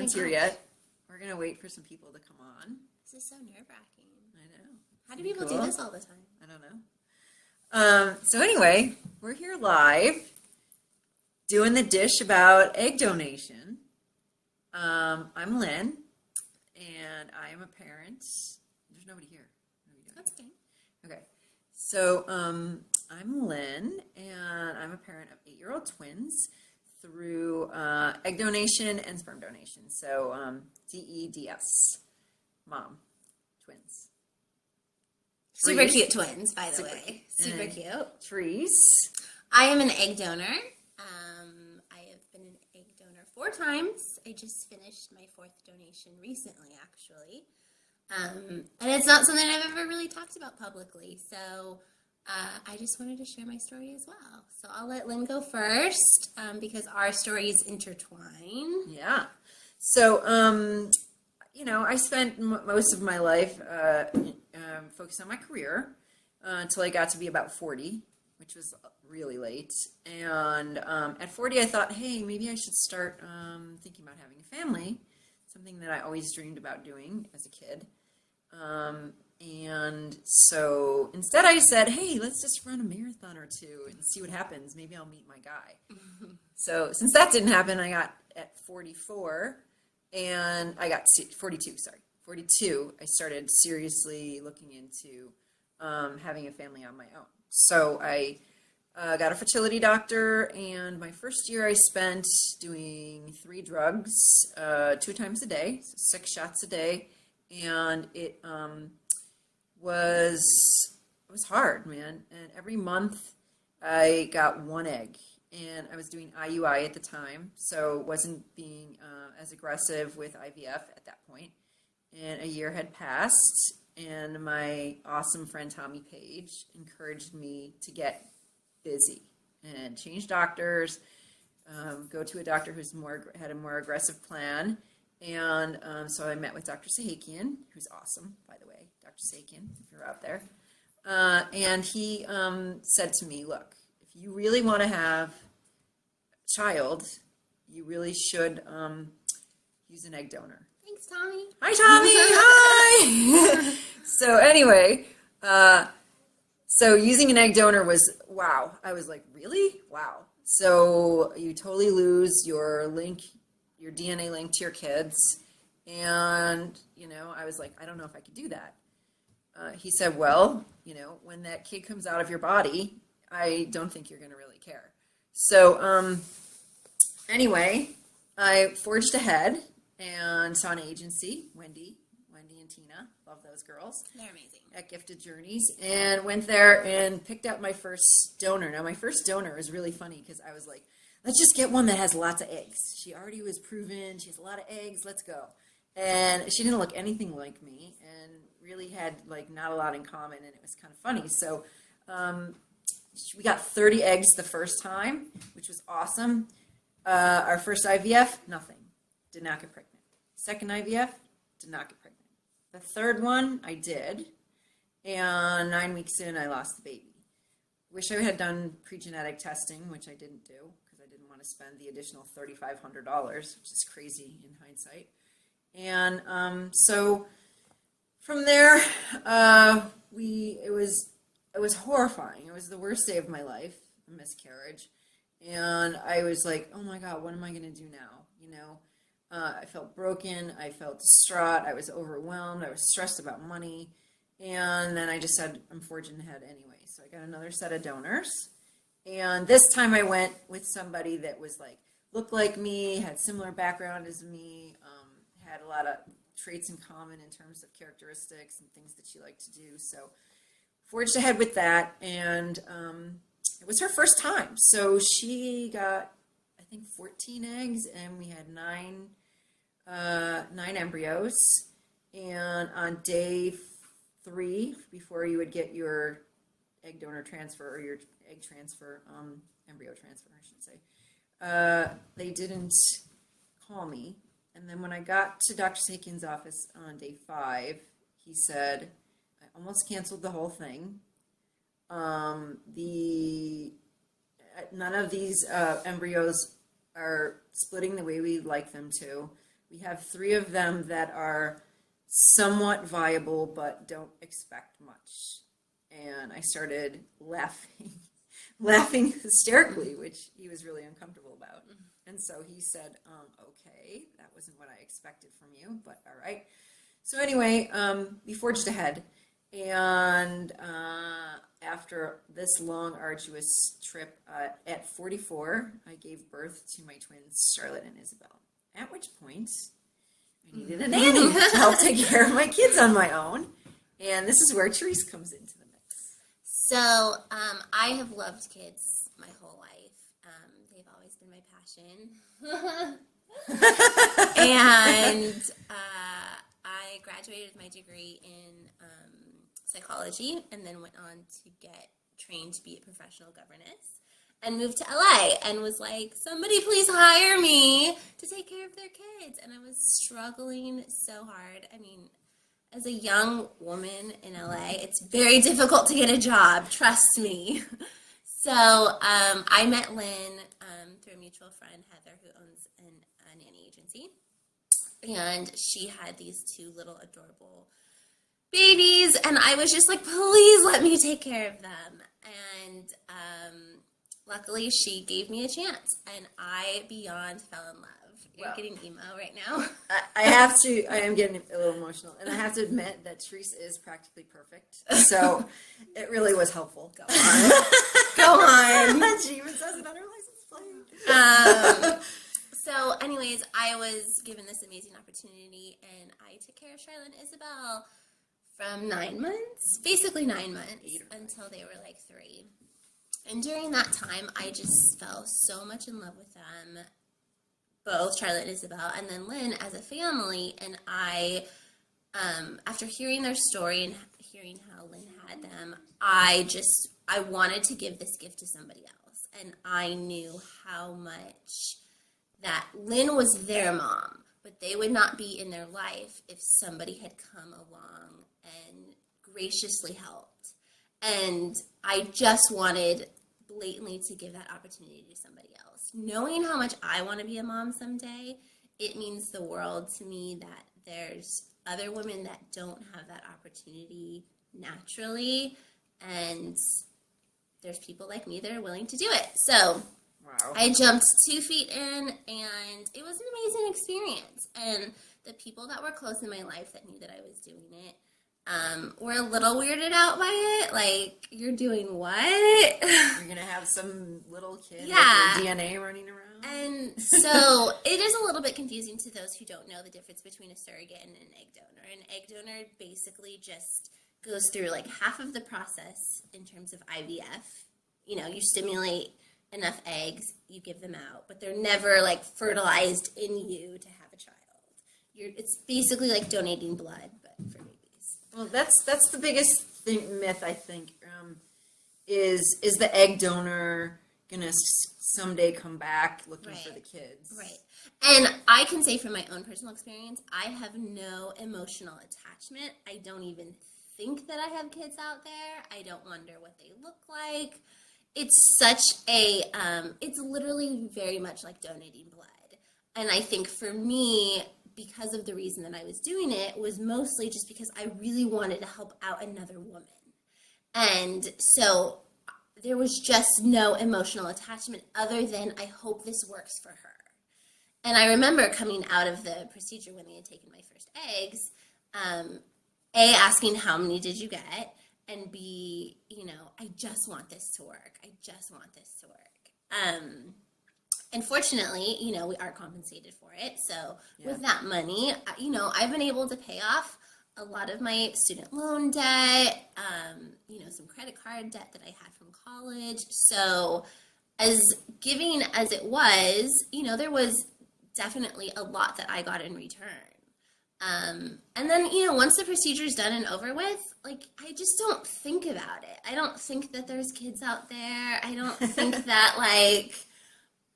one's here yet. We're going to wait for some people to come on. This is so nerve-wracking. I know. How do people do this all the time? I don't know. So anyway, we're here live doing the dish about egg donation. I'm Lynn, and I am a parent. There's nobody here. That's okay. Okay. So I'm Lynn, and I'm a parent of 8-year-old twins through egg donation and sperm donation. So DEDS, mom, twins. Super cute twins, by the way. Super cute. Terese. I am an egg donor. I have been an egg donor 4 times. I just finished my 4th donation recently, actually. And it's not something I've ever really talked about publicly. So I just wanted to share my story as well. So I'll let Lynn go first because our stories intertwine. Yeah. So, I spent most of my life focused on my career until I got to be about 40, which was really late. And at 40, I thought, hey, maybe I should start thinking about having a family, something that I always dreamed about doing as a kid. And so instead I said, hey, let's just run a marathon or 2 and see what happens. Maybe I'll meet my guy. So since that didn't happen, I got at 44 and I got 42, 42. I started seriously looking into having a family on my own. So I got a fertility doctor, and my first year I spent doing 3 drugs 2 times a day, so 6 shots a day. And it was hard, man. And every month I got 1 egg, and I was doing IUI at the time, so wasn't being as aggressive with IVF at that point. And a year had passed, and my awesome friend Tommy Page encouraged me to get busy and change doctors, go to a doctor who's had a more aggressive plan. And so I met with Dr. Sahakian, who's awesome, by the way, Dr. Sahakian, if you're out there. And he said to me, look, if you really want to have a child, you really should use an egg donor. Thanks, Tommy. Hi, Tommy. Hi. So anyway, so using an egg donor was, wow. I was like, really? Wow. So you totally lose your DNA link to your kids. And, I was like, I don't know if I could do that. He said, well, when that kid comes out of your body, I don't think you're going to really care. So anyway, I forged ahead and saw an agency, Wendy and Tina, love those girls. They're amazing. At Gifted Journeys, and went there and picked out my first donor. Now, my first donor was really funny because I was like, let's just get one that has lots of eggs. She already was proven. She has a lot of eggs. Let's go. And she didn't look anything like me and really had not a lot in common, and it was kind of funny. So we got 30 eggs the first time, which was awesome. Our first IVF, nothing. Did not get pregnant. Second IVF, did not get pregnant. The third one, I did. And 9 weeks in, I lost the baby. Wish I had done pre-genetic testing, which I didn't do because I didn't want to spend the additional $3,500, which is crazy in hindsight. And so from there, it was horrifying. It was the worst day of my life, a miscarriage. And I was like, oh my God, what am I going to do now? I felt broken. I felt distraught. I was overwhelmed. I was stressed about money. And then I just said, I'm forging ahead anyway. So I got another set of donors. And this time I went with somebody that was looked like me, had similar background as me, had a lot of traits in common in terms of characteristics and things that she liked to do. So forged ahead with that. And it was her first time. So she got, I think, 14 eggs, and we had 9 embryos. And on day 3, before you would get your egg donor transfer or your egg transfer, embryo transfer, I should say, they didn't call me. And then when I got to Dr. Sakian's office on day 5, he said, I almost canceled the whole thing. None of these embryos are splitting the way we'd like them to. We have 3 of them that are somewhat viable but don't expect much. And I started laughing hysterically, which he was really uncomfortable about. And so he said, okay, that wasn't what I expected from you, but all right. So anyway, we forged ahead. And after this long, arduous trip, at 44, I gave birth to my twins, Charlotte and Isabel. At which point, I needed a nanny to help take care of my kids on my own. And this is where Terese comes into the mix. So I have loved kids my whole life. They've always been my passion. And I graduated with my degree in psychology and then went on to get trained to be a professional governess. And moved to LA and was like, somebody please hire me to take care of their kids. And I was struggling so hard. I mean, as a young woman in LA, it's very difficult to get a job, trust me. So I met Lynn through a mutual friend, Heather, who owns a nanny agency. And she had these 2 little adorable babies. And I was just like, please let me take care of them. And luckily, she gave me a chance, and I beyond fell in love. You're getting emo right now. I am getting a little emotional, and I have to admit that Terese is practically perfect, so it really was helpful. Go on. Go on. She even says it on her license plate. So anyways, I was given this amazing opportunity, and I took care of Charlotte and Isabel from 9 months, basically 9 months, until they were like 3. And during that time, I just fell so much in love with them, both Charlotte and Isabel, and then Lynn as a family. And I, after hearing their story and hearing how Lynn had them, I wanted to give this gift to somebody else. And I knew how much that Lynn was their mom, but they would not be in their life if somebody had come along and graciously helped. And I just wanted blatantly to give that opportunity to somebody else. Knowing how much I want to be a mom someday, it means the world to me that there's other women that don't have that opportunity naturally, and there's people like me that are willing to do it. So wow. I jumped 2 feet in, and it was an amazing experience. And the people that were close in my life that knew that I was doing it were a little weirded out by it. Like, you're doing what? You're going to have some little kid with your DNA running around? And so it is a little bit confusing to those who don't know the difference between a surrogate and an egg donor. An egg donor basically just goes through like half of the process in terms of IVF. You know, you stimulate enough eggs, you give them out, but they're never like fertilized in you to have a child. It's basically like donating blood, but for babies. Well, that's the biggest myth, I think, is the egg donor gonna someday come back looking for the kids? Right. And I can say from my own personal experience, I have no emotional attachment. I don't even think that I have kids out there. I don't wonder what they look like. It's such a, it's literally very much like donating blood. And I think for me, because of the reason that I was doing it, was mostly just because I really wanted to help out another woman. And so there was just no emotional attachment other than I hope this works for her. And I remember coming out of the procedure when they had taken my first eggs, A, asking how many did you get, and B, you know, I just want this to work. I just want this to work. And fortunately, you know, we are compensated for it. So with that money, you know, I've been able to pay off a lot of my student loan debt, you know, some credit card debt that I had from college. So as giving as it was, you know, there was definitely a lot that I got in return. And then, you know, once the procedure is done and over with, like, I just don't think about it. I don't think that there's kids out there. I don't think that, like,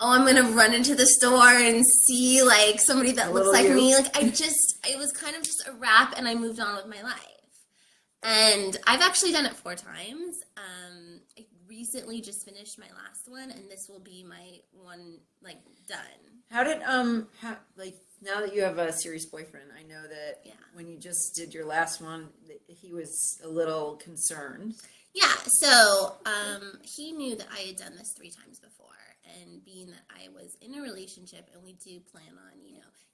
oh, I'm going to run into the store and see, like, somebody that looks like me. Like, it was kind of just a wrap, and I moved on with my life. And I've actually done it 4 times. I recently just finished my last one, and this will be my one, like, done. How did, Now that you have a serious boyfriend, I know that Yeah. when you just did your last one, that he was a little concerned. Yeah, so he knew that I had done this 3 times before, and being that I was in a relationship and we do plan on,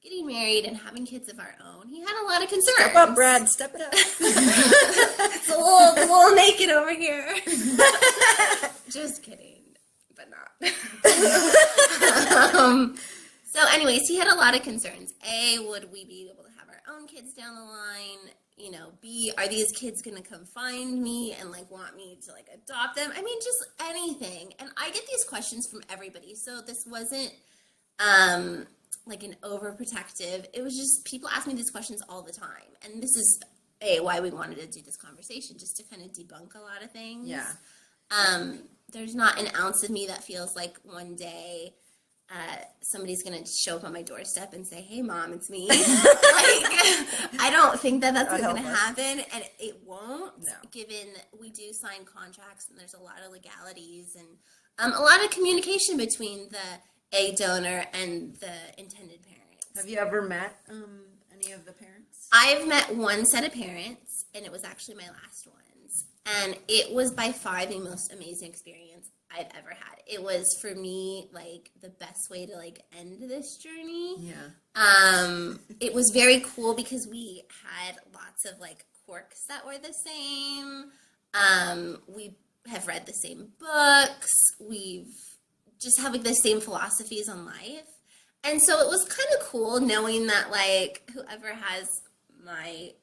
getting married and having kids of our own, he had a lot of concerns. Step up, Brad. Step it up. It's a little naked over here. Just kidding, but not. So anyways, he had a lot of concerns. A, would we be able to have our own kids down the line? B, are these kids going to come find me and, want me to, adopt them? I mean, just anything. And I get these questions from everybody. So this wasn't, an overprotective. It was just people ask me these questions all the time. And this is, A, why we wanted to do this conversation, just to kind of debunk a lot of things. Yeah. There's not an ounce of me that feels like one day somebody's going to show up on my doorstep and say, hey, Mom, it's me. I don't think that's going to happen, and it won't, given we do sign contracts and there's a lot of legalities and a lot of communication between the egg donor and the intended parents. Have you ever met any of the parents? I've met one set of parents, and it was actually my last ones, and it was by far the most amazing experience I've ever had. It was, for me, the best way to end this journey. Yeah. It was very cool because we had lots of quirks that were the same. We have read the same books. We've just have the same philosophies on life. And so it was kind of cool knowing that whoever has my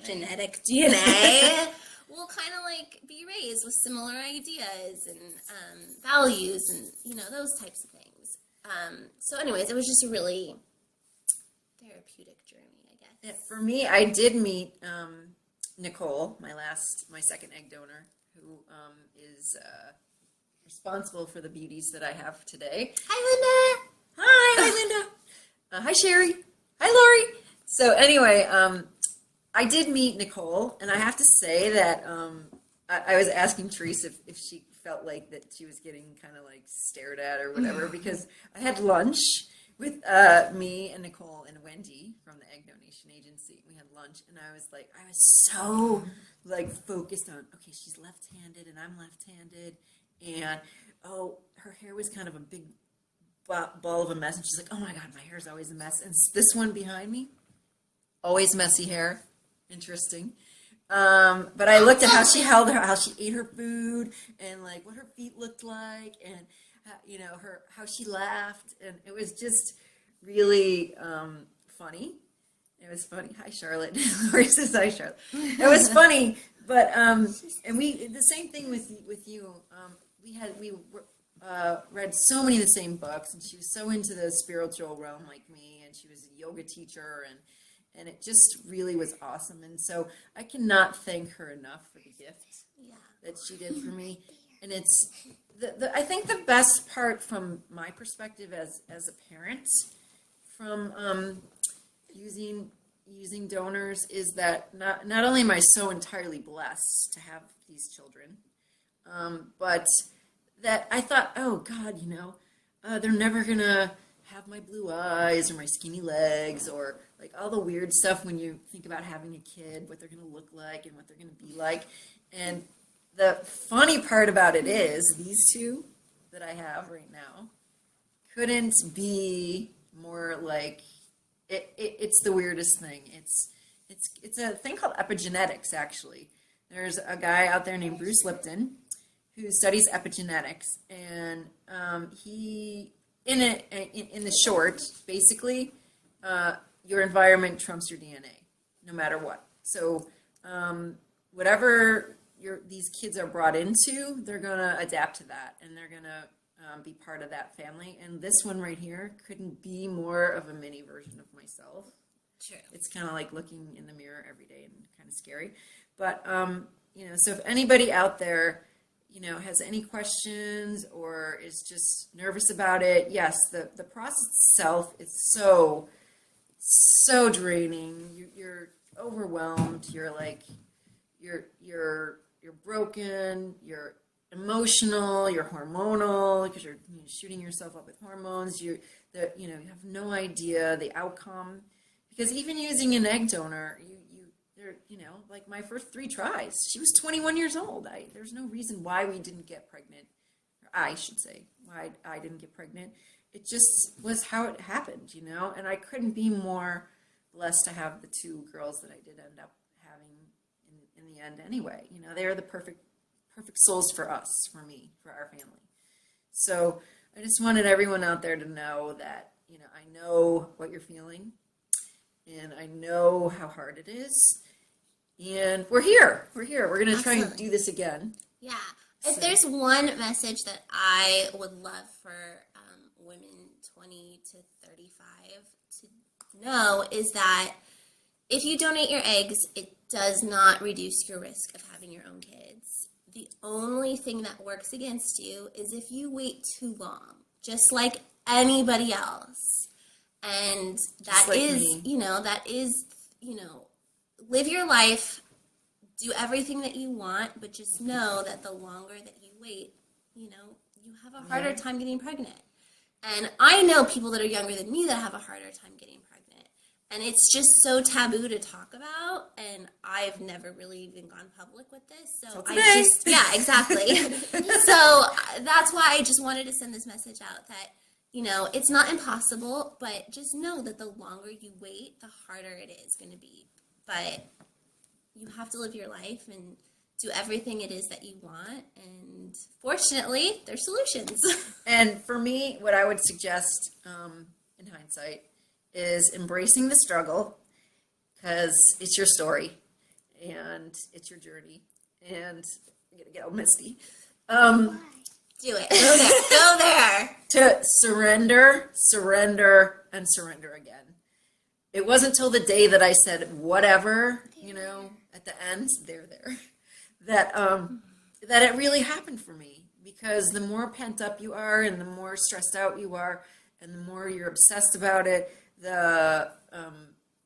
genetic DNA will kind of be raised with similar ideas and values and those types of things. So anyways, it was just a really therapeutic journey, I guess. Yeah, for me, I did meet Nicole, my second egg donor, who is responsible for the beauties that I have today. Hi, Linda. Hi Linda. Hi Sherry. Hi Lori. So anyway, I did meet Nicole, and I have to say that I was asking Terese if she felt like that she was getting kind of stared at or whatever, because I had lunch with me and Nicole and Wendy from the Egg Donation Agency. We had lunch, and I was so focused on, okay, she's left-handed and I'm left-handed, and her hair was kind of a big ball of a mess, and she's like, oh my God, my hair's always a mess. And this one behind me, always messy hair. Interesting. But I looked at how she how she ate her food, and what her feet looked like, and how she laughed, and it was just really funny. It was funny. Hi, Charlotte. Lori says hi, Charlotte. It was funny, but and we the same thing with you. We read so many of the same books, and she was so into the spiritual realm like me, and she was a yoga teacher, and it just really was awesome. And so I cannot thank her enough for the gift that she did for me. And it's I think the best part from my perspective as a parent from using donors is that not only am I so entirely blessed to have these children, but that I thought, oh God, they're never gonna have my blue eyes or my skinny legs or all the weird stuff when you think about having a kid, what they're going to look like and what they're going to be like. And the funny part about it is these two that I have right now couldn't be more it's the weirdest thing. It's a thing called epigenetics, actually. There's a guy out there named Bruce Lipton who studies epigenetics, and he in the short, basically, your environment trumps your DNA, no matter what. So whatever these kids are brought into, they're going to adapt to that, and they're going to be part of that family. And this one right here couldn't be more of a mini version of myself. True. It's kind of like looking in the mirror every day and kind of scary. But, so if anybody out there has any questions or is just nervous about it, yes, the process itself is so draining. You're overwhelmed. You're you're broken. You're emotional. You're hormonal because you're shooting yourself up with hormones. that, you have no idea the outcome, because even using an egg donor, like my first 3 tries, she was 21 years old. There's no reason why we didn't get pregnant. Or I should say why I didn't get pregnant. It just was how it happened, and I couldn't be more blessed to have the 2 girls that I did end up having in the end anyway. They are the perfect souls for us, for me, for our family. So I just wanted everyone out there to know that, I know what you're feeling, and I know how hard it is, and we're here. We're going to try and do this again. Yeah. If there's one message that I would love for women 20 to 35 to know is that if you donate your eggs, it does not reduce your risk of having your own kids. The only thing that works against you is if you wait too long, just like anybody else. And that is, live your life, do everything that you want, but just know that the longer that you wait, you have a harder time getting pregnant. And I know people that are younger than me that have a harder time getting pregnant. And it's just so taboo to talk about, and I've never really even gone public with this. So yeah, exactly. So that's why I just wanted to send this message out that, it's not impossible, but just know that the longer you wait, the harder it is going to be. But you have to live your life and do everything it is that you want. And fortunately, there's solutions. And for me, what I would suggest in hindsight is embracing the struggle, because it's your story and it's your journey. And I'm going to get all misty. Do it. Go there. To surrender, and surrender again. It wasn't till the day that I said whatever, at the end, there, that it really happened for me. Because the more pent up you are, and the more stressed out you are, and the more you're obsessed about it, the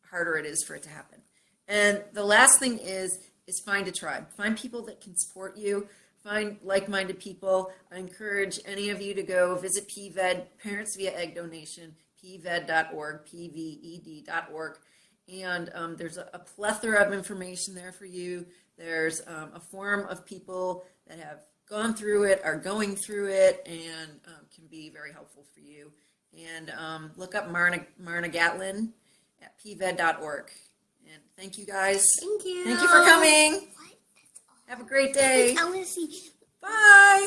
harder it is for it to happen. And the last thing is find a tribe. Find people that can support you. Find like-minded people. I encourage any of you to go visit PVED, Parents Via Egg Donation, pved.org, pved.org. And there's a plethora of information there for you. There's a forum of people that have gone through it, are going through it, and can be very helpful for you. And look up Marna Gatlin at pved.org. And thank you, guys. Thank you. Thank you for coming. What? Have a great day. I want to see. Bye.